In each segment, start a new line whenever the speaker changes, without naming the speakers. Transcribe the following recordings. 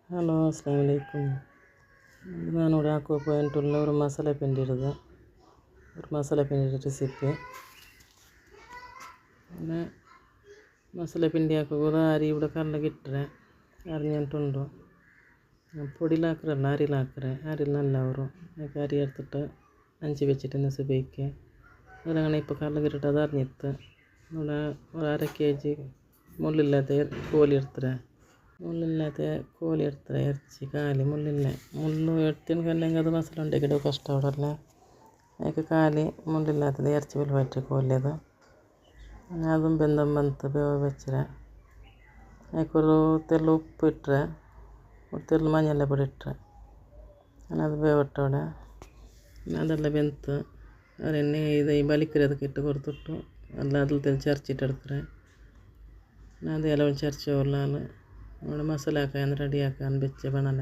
Hello അസ്സാം വലൈക്കും. ഞാനിവിടെ ആക്കോ പോയിൻ്റുള്ള ഒരു മസാല പിണ്ടിയിടുക. ഒരു മസാല പിണ്ടിയുടെ റെസിപ്പി. പിന്നെ മസാല പിണ്ടി ಹಾಕೋದು ಅರಿ ഇവിടെ ಕಲ್ಲಗಿಟ್ಟರೆ ಅರಿഞ്ഞിട്ടുണ്ടോ പൊടിയിലാക്കറല്ല അരിയിലാക്കറേ അരിയിൽ നല്ല ಅವರು ಯಾಕೆ ಅರಿ എടുത്തിട്ട് അഞ്ച് വെച്ചിട്ട് ನೆಸಬೇಕೆ ಅದರಂಗನೆ ഇപ്പോൾ ಕಲ್ಲಗಿಟ್ಟಿട്ട് ಅದು ಅರಿഞ്ഞിತ್ತು ഇവിടെ ഒരു അര kg മുള്ളില്ലാത്ത കോഴി എടുത്തರೆ ಮುಳ್ಳಿಲ್ಲದೆ ಕೋಳಿ ಇಡ್ತಾರೆ ಇರ್ಚಿ ಖಾಲಿ ಮುಳ್ಳು ಎಡ್ತೀನಿ ಕಲ್ಲೆಂಗೆ ಅದು ಮಸಾಲೆ ಉಂಡೆಗಿಡೋ ಕಷ್ಟ ಅವಡಲ್ಲ ಯಾಕೆ ಖಾಲಿ ಮುಳ್ಳಿಲ್ಲದೆ ಇರ್ಚಿ ಬಿಲ್ಬಟ್ಟೆ ಕೋಳಿ ಅದು അതും ಬಂತು ಬೇವ ಬೆಚ್ಚರೆ ಯಾಕೊರು ತೆಲ್ಲು ಉಪ್ಪು ಇಟ್ಟರೆ ತೆಲ್ಲು ಮഞ്ഞೆಲ್ಲ ಪುಡಿ ಇಟ್ಟರೆ ಅದು ಬೇವಟ್ಟವಡೆ ಅದೆಲ್ಲ ಬೆಂತು ಅದನ್ನೇ ಇದು ಈ ಬಲಿಕರಿ ಅದಕ್ಕೆ ಇಟ್ಟು ಕೊಡ್ತಿಟ್ಟು ಅಲ್ಲ ಅದ್ರ ತೆಲ್ ಚರ್ಚಿಟ್ಟು എടുക്കರೆ ಅದೆಲ್ಲ ಒಂದು ಚರ್ಚಿ ನಾನು ഇവിടെ മസാല ആക്കാൻ റെഡി ആക്കാൻ വെച്ച് ബണല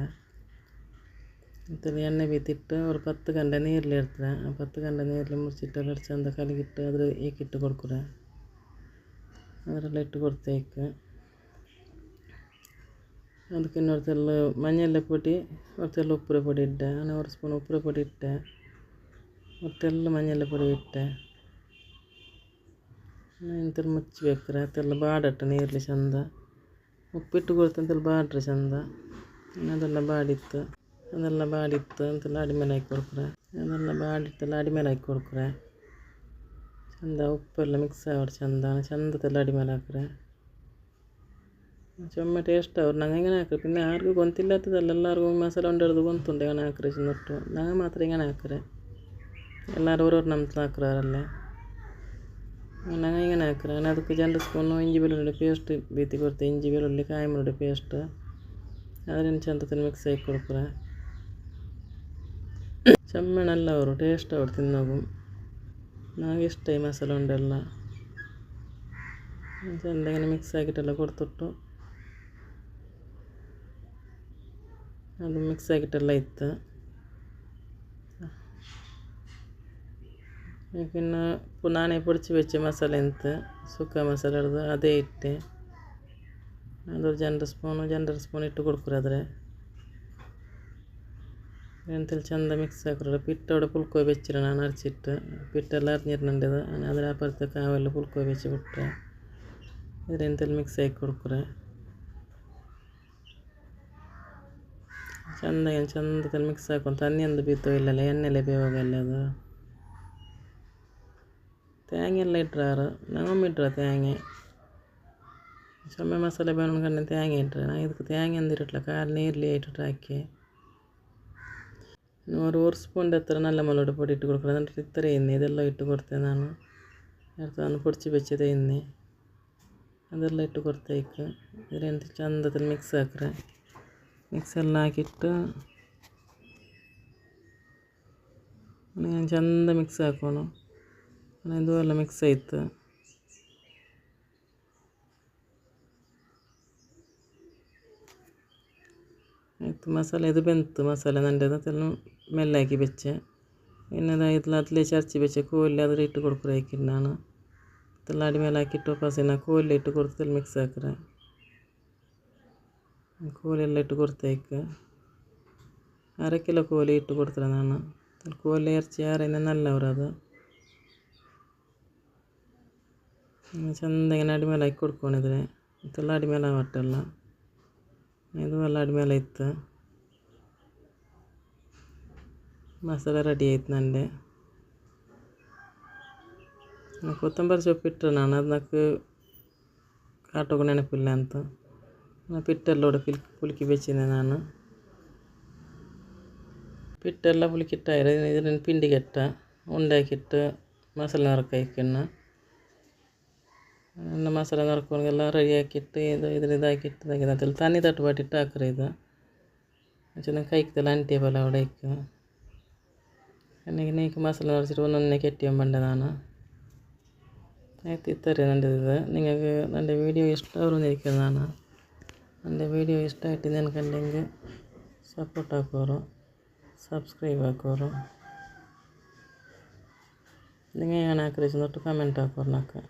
എന്നിട്ട് എണ്ണ വീത്തിട്ട് ഒരു 10 ಗಂಟೆ ನೀರಲ್ಲಿ ಇಡ್ತಾರೆ ಆ 10 ಗಂಟೆ ನೀರಲ್ಲಿ ಮುಚ್ಚಿಟ್ಟು ಚಂದ ಕಲಗಿಟ್ಟು ಅದ್ರ ಈಕಿಟ್ಟು ಕೊಡ್ಕೊರೆ ಅದರೆಲ್ಲ ಇಟ್ಟು ಕೊಡ್ತೇವೆ ಅದಕ್ಕೆ ಇನ್ನೊಂದು ತೆಲ್ಲು ಮഞ്ഞೆಲ್ಲ ಪುಡಿ ഒരു ತೆಲ್ಲು ಉಪ್ಪುರ ಪುಡಿ ಇಟ್ಟೆ ನಾನು 1 ಸ್ಪೂನ್ ಉಪ್ಪುರ ಪುಡಿ ಇಟ್ಟೆ ഒരു ತೆಲ್ಲು ಮഞ്ഞೆಲ್ಲ ಪುಡಿ ಇಟ್ಟೆ ಇಂತೆಲ್ಲ ಮುಚ್ಚಬೇಕ್ರೆ ಅದೆಲ್ಲ ಬಾಡಟ್ಟು ನೀರಲ್ಲಿ ಚಂದ ಉಪ್ಪಿಟ್ಟು ಕೊಡ್ತಂತೆಲ್ಲ ಬಾಡ್ರಿ ಚಂದ ಅದೆಲ್ಲ ಬಾಡಿತ್ತು ಅಂತೆಲ್ಲ ಅಡಿಮೇಲೆ ಹಾಕಿ ಕೊಡ್ಕೊರೆ ಅದೆಲ್ಲ ಬಾಡಿತ್ತೆಲ್ಲ ಅಡಿಮೇಲೆ ಹಾಕಿ ಕೊಡ್ಕೊರೆ ಚಂದ ಉಪ್ಪೆಲ್ಲ ಮಿಕ್ಸ್ ಆಗೋದು ಚಂದತೆಲ್ಲ ಅಡಿಮೇಲೆ ಹಾಕ್ರೆ ಚೊಮ್ಮೆ ಟೇಸ್ಟ್ ಅವ್ರು ನಂಗೆ ಹೆಂಗೆ ಹಾಕ್ರೆ പിന്നെ ആർക്കും ಗೊತ್ತಿಲ್ಲത്തതಲ್ಲ ಎಲ್ಲರಿಗೂ ಮಸಾಲೆ ಉಂಡೆಡ್ದು ಗೊತ್ತುಂಟು ಹೆಂಗೆ ಹಾಕ್ರೆ ಚಿನ್ನೊಟ್ಟು ನಂಗೆ ಮಾತ್ರ ಹೆಂಗೆ ಹಾಕ್ರೆ ಎಲ್ಲರೂ ಅವ್ರವ್ರು ನಮ್ಮ ಹಾಕ್ರಲ್ಲೇ ನಂಗೆ ಹಿಂಗೆ ಹಾಕ್ರೆ ನಾನು ಅದಕ್ಕೆ 2 ಸ್ಪೂನು ಇಂಜಿ ಬೆಳ್ಳುಳ್ಳಿ ಪೇಸ್ಟ್ ಬೀತಿ ಕೊಡ್ತೆ ಇಂಜಿ ಬೆಳ್ಳುಳ್ಳಿ ಕಾಯಿ ಮುರುಡಿ ಪೇಸ್ಟ್ ಅದರಿಂದ ಚಂದ ಮಿಕ್ಸ್ ಹಾಕಿ ಕೊಡ್ಕೊರೆ ಚಮ್ಮೆಣಲ್ಲ ಅವರು ಟೇಸ್ಟ್ ಅವ್ರು ತಿನ್ನೋದು ನನಗೆ ಇಷ್ಟ ಈ ಮಸಾಲೆ ಉಂಡೆಲ್ಲ ಚಂದ ಮಿಕ್ಸ್ ಆಗಿಟ್ಟೆಲ್ಲ ಕೊಡ್ತಿಟ್ಟು ಅದು ಮಿಕ್ಸ್ ಆಗಿಟ್ಟೆಲ್ಲ ಇತ್ತು പിന്നെ ನಾನೇ പൊടിച്ച് വെച്ച മസാല ಎಂತ ಸುಕ್ಕ ಮಸಾಲೆ ಹಿಡ್ದು ಅದೇ ಇಟ್ಟೆ ಅದೊಂದು 2 ಸ್ಪೂನ್ ಇಟ್ಟು ಕೊಡ್ಕೊರೆ ಆದರೆ ಎಂತೆಲ್ಲ ಚಂದ ಮಿಕ್ಸ್ ಹಾಕ್ರೆ ಪಿಟ್ಟവിടെ ಪುಲ್ಕೋಯ್ ಬೆಚ್ಚಿರ ನಾನು ಅರಚಿಟ್ಟು ಪಿಟ್ಟೆಲ್ಲ ಅರಿഞ്ഞിരുന്നുണ്ടത് ಅದರ ಅಪರത്തെ ಕಾವೆಲ್ಲ ಪುಲ್ಕೋಯ್ ಬೆಚ್ಚಿ ಬಿಟ್ಟರೆ ಇದರೆಂತೆಲ್ಲ ಮಿಕ್ಸ್ ಹಾಕಿ ಕೊಡ್ಕೊರೆ ಚಂದ ಮಿಕ್ಸ್ ಹಾಕೊಂಡು ತನ್ನಿಂದು ಬೀತೋ ಇಲ್ಲಲ್ಲ ಎಣ್ಣೆಲೆ ಬೇವಾಗಲ್ಲ ಅದು ತೇಂಗೆ ಎಲ್ಲ ಇಟ್ರಾರು ನಮ್ಮಮ್ಮ ಇಟ್ರ ತೇಂಗೆ ಚೊಮ್ಮೆ ಮಸಾಲೆ ಬೇವಣ್ಕಂಡು ತೇಂಗೆ ಇಟ್ರೆ ನಾನು ಇದಕ್ಕೆ ತೇಂಗೆ ಅಂದಿರಟ್ಲ ಕಾಲು ನೀರ್ಲಿ ಇಟ್ಟು ಹಾಕಿ ஒரு ಸ್ಪೂನ್ ಹತ್ರ നല്ല മുളക് പൊടി ഇട്ട് കൊടുക്കണം എന്നിട്ട് ഇത്ര എണ്ണ ഇതെല്ലാം ഇട്ട് കൊടുത്തേ ನಾನು എടുത്താണ് പൊടിച്ച് വെച്ചത് എണ്ണ ಅದೆಲ್ಲ ಇಟ್ಟು ಕೊಡ್ತೇವೆ ಇದರಿಂದ ಚಂದದಲ್ಲಿ ಮಿಕ್ಸ್ ಹಾಕ್ರೆ ಮಿಕ್ಸ್ ಎಲ್ಲ ಹಾಕಿಟ್ಟು ಚಂದ ಮಿಕ್ಸ್ ಹಾಕೋಣ ಇದು ಎಲ್ಲ ಮಿಕ್ಸ್ ಆಯಿತು ಆಯಿತು ಮಸಾಲೆ ಇದು ಬೆಂತು ಮಸಾಲೆ ನಂಡೆದು ಅದೆಲ್ಲ ಮೆಲ್ಲ ಹಾಕಿ ಬೆಚ್ಚೆ ಇನ್ನದು ಇದೆಲ್ಲ ಅದಲೇ ಚರ್ಚಿ ಬೆಚ್ಚೆ ಕೋಲಿ ಅದ್ರ ಇಟ್ಟು ಕೊಡ್ಕೊರೆ ಹಾಕಿದ್ದು ನಾನು ಅದೆಲ್ಲ ಅಡಿಮೇಲೆ ಹಾಕಿಟ್ಟು ವಾಪಸ್ಸಿನ ಕೋಲಿ ಇಟ್ಟು ಕೊಡ್ತೇಲೆ ಮಿಕ್ಸ್ ಹಾಕ್ರೆ ಕೋಲಿ ಎಲ್ಲ ಇಟ್ಟು ಕೊಡ್ತೇವೆ 1/2 ಕಿಲೋ ಕೋಲಿ ಇಟ್ಟು ಕೊಡ್ತಾರೆ ನಾನು ಕೋಲಿ ಇರ್ಚಿ ಯಾರಿಂದ ನಲ್ಲವ್ರು ಅದು ಚಂದ ಅಡಿಮೇಲೆ ಹಾಕಿ ಕೊಡ್ಕೊಂಡಿದ್ರೆ ಇದೆಲ್ಲ ಅಡಿಮೇಲೆ ಒಟ್ಟೆಲ್ಲ ಇದು ಎಲ್ಲ ಅಡಿಮೇಲೆ ಇತ್ತು ಮಸಾಲೆ ರೆಡಿ ಆಯ್ತು ನಂಡೆ ಕೊತ್ತಂಬರಿ ಸೊಪ್ಪು ಇಟ್ಟರೆ ನಾನು ಅದಕ್ಕೆ ಕಾಟೋಗ ನೆನಪಿಲ್ಲ ಅಂತ ಪಿಟ್ಟೆಲ್ಲ ಪುಲ್ಕಿ ಬೆಚ್ಚಿದೆ ನಾನು ಪಿಟ್ಟೆಲ್ಲ ಪುಲ್ಕಿಟ್ಟಾಯಿರ ಇದನ್ನು ಪಿಂಡಿಗೆಟ್ಟ ಉಂಡೆ ಹಾಕಿಟ್ಟು ಮಸಾಲೆ ನರಕ ಹಾಕಿನ್ನ ಮಸಾಲೆ ನರ್ಕೊಂಡೆಲ್ಲ ರೆಡಿ ಹಾಕಿಟ್ಟು ಇದು ಹಾಕಿಟ್ಟು ತೆಗೆದಂತೆಲ್ಲ ತಣ್ಣಿ ತಟ್ಟು ಬಾಟಿಟ್ಟು ಹಾಕ್ರೆ ಇದು ಚೆನ್ನಾಗಿ ಕೈಕ್ತೆಲ್ಲ ಅಂಟಿಯಬಲ್ಲ അവിടെ ಇಕ್ಕು ನನಗೆ ನೀಕು ಮಸಾಲೆ ನರಸಿಟ್ಟು ಒಂದೊಂದೇ ಕೆಟ್ಟಿಯಂಬಂಡೆ ನಾನು ಆಯ್ತು ಇತ್ತಾರೆ ನಂದು ನಿಮಗೆ ನನ್ನ ವೀಡಿಯೋ ಇಷ್ಟ ಅವರು ನಿಲ್ಕೆ ನಾನು ನನ್ನ ವೀಡಿಯೋ ಇಷ್ಟ ಆಯ್ತು ನೆನ್ಕಂಡೆಂಗೆ ಸಪೋರ್ಟ್ ಹಾಕೋರು ಸಬ್ಸ್ಕ್ರೈಬ್ ಹಾಕೋರು ನಿಮಗೆ ಏನು ಹಾಕ್ರಿ ಒಟ್ಟು ಕಮೆಂಟ್ ಹಾಕೋರು ನಾಲ್ಕು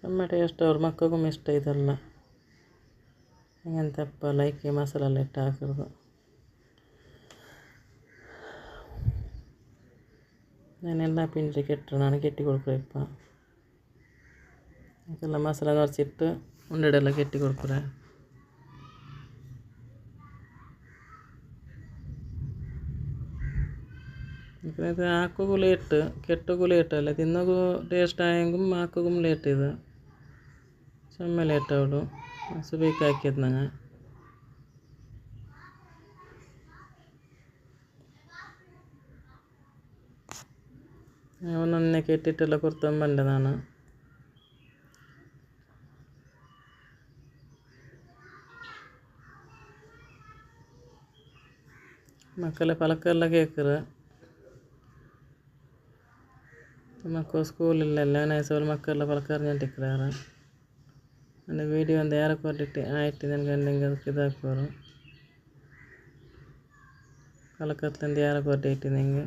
ಟೊಮೆಟೊ ಎಷ್ಟು ಅವ್ರ ಮಕ್ಕಳಿಗೂ ಇಷ್ಟ ಇದೆಲ್ಲ അങ്ങനത്തെ അപ്പം ലൈക്ക് മസാല എല്ലാം ഇട്ട് ആക്കരുത്. ഞാനെല്ലാം പിന്നിട്ട് കെട്ടണമാണ്, കെട്ടി കൊടുക്കുക. ഇപ്പം എനിക്കെല്ലാം മസാല നിറച്ചിട്ട് ഉണ്ടിടെല്ലാം കെട്ടി കൊടുക്കുക. ഇത് ആക്കുകയും ലേറ്റ്, കെട്ടുകയും ലേറ്റ് അല്ല, തിന്നകു ടേസ്റ്റ് ആയെങ്കിലും ആക്കുകയും ലേറ്റ്. ഇത് ചുമ്മാ ലേറ്റ് ആവിടും. സുബൈക്ക് ആക്കിയത് ഞങ്ങൾ ഒന്നൊന്നെ കെട്ടിട്ടെല്ലാം കൊടുത്താൽ നല്ലതാണ്. മക്കളെ പലക്കെല്ലാം കേൾക്കുക. മക്കൾ സ്കൂളിലല്ല നൈസോൾ മക്കളെല്ലാം പലക്കറിഞ്ഞിട്ടിരിക്കാറ്. എൻ്റെ വീഡിയോ ಒಂದು ಯಾರು ಕೊಟ್ಟಿಟ್ಟು ಆಯ್ತು ನನಗೆ ಅಂದಂಗೆ ಅದಕ್ಕೆ ಇದಾಕೋರು ಕಲಕತ್ಲಿಂದ ಯಾರು ಕೊಟ್ಟಿಟ್ಟು ನನಗೆ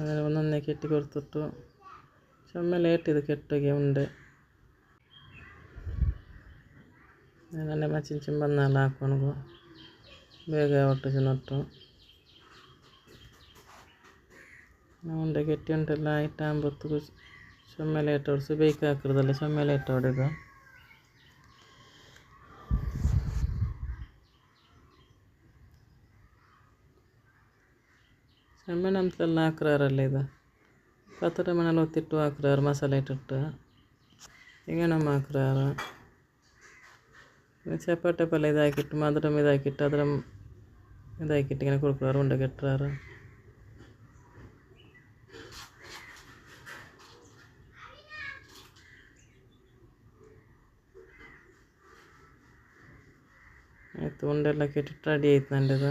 ಅದನ್ನು ಒಂದೊಂದೇ ಕೆಟ್ಟಿ ಕೊಡ್ತಿಟ್ಟು ಚೊಮ್ಮೆ ಲೇಟ್ ಇದು ಕೆಟ್ಟೋಗಿ ಉಂಡೆ ನನ್ನ ಮಚ್ಚಿನ ಚಿಂಬನ್ನೆಲ್ಲ ಹಾಕೊಂಡು ಬೇಗ ಒಟ್ಟು ಚಿನ್ನೊಟ್ಟು ಉಂಡೆ ಕೆಟ್ಟಿ ಉಂಟೆಲ್ಲ ಆಯ್ತು ಅಂಬತ್ತು ಚೊಮ್ಮೆ ಲೇಟ್ ಹೊಡ್ಸು ಬೇಯ್ಕೆ ಹಾಕಿರೋದಲ್ಲ ಚೊಮ್ಮೆ ಲೇಟ್ ಹೊಡೆದು ಚೊಮ್ಮೆ ನಮ್ದೆಲ್ಲ ಹಾಕ್ರಾರಲ್ಲ ಇದು ಪತ್ತರ ಮನೇಲಿ ಒತ್ತಿಟ್ಟು ಹಾಕ್ರಾರು ಮಸಾಲೆ ಇಟ್ಟಿಟ್ಟು ಈಗ ನಮ್ಮ ಹಾಕ್ರಾರು ಚಪಾಟಿ ಪಲ್ಯ ಇದಾಕಿಟ್ಟು ಮಧುರಮ್ ಇದಾಕಿಟ್ಟು ಅದರ ಇದಾಕಿಟ್ಟು ಇങ്ങനെ ಕೊಡ್ಕೊಳಾರು ಉಂಡೆ ಕೆಟ್ಟರಾರು ಆಯಿತು ಉಂಡೆಲ್ಲ ಕೆಟ್ಟಿಟ್ಟು ರೆಡಿ ಆಯ್ತು ನಂದು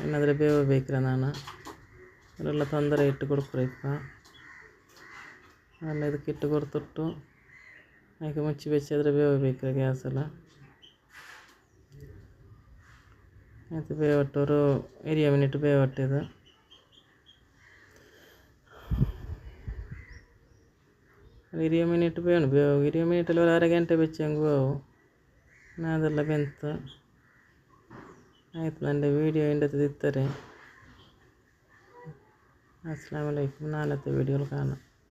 ಏನಾದರೆ ಬೇವ ಬೇಕ್ರ ನಾನು ಅದೆಲ್ಲ ತೊಂದರೆ ಇಟ್ಟು ಕೊಡ್ಕೊರಿ ಇಪ್ಪ ಎಲ್ಲ ಇದಕ್ಕೆ ಇಟ್ಟು ಕೊಡ್ತಿಟ್ಟು ಹಾಗೆ ಮುಚ್ಚಿ ಬೆಚ್ಚಿದ್ರೆ ಬೇವ ಬೇಕ್ರ ಗ್ಯಾಸ್ ಎಲ್ಲ ಆಯಿತು ಬೇವಟ್ಟವರು ಹಿರಿಯ ಮಿನಿಟ್ ಬೇವಟ್ಟಿದ್ದು ಹಿರಿಯ ಮಿನಿಟ್ ಬೇವನು ಹಿರಿಯ ಮಿನಿಟಲ್ಲಿ ಒಂದು ಅரை ಗಂಟೆ ಬೆಚ್ಚಂಗೆ ಬೇವು ಅದೆಲ್ಲ ಬೆಂತು ಆಯ್ತು ನನ್ನ ವೀಡಿಯೋ ಇಂಡತ್ತಿರ್ತಾರೆ. ಅಸ್ಸಲಾಮು ಅಲೈಕುಮ್. ನಾಳത്തെ വീഡിയോയിൽ കാണാം.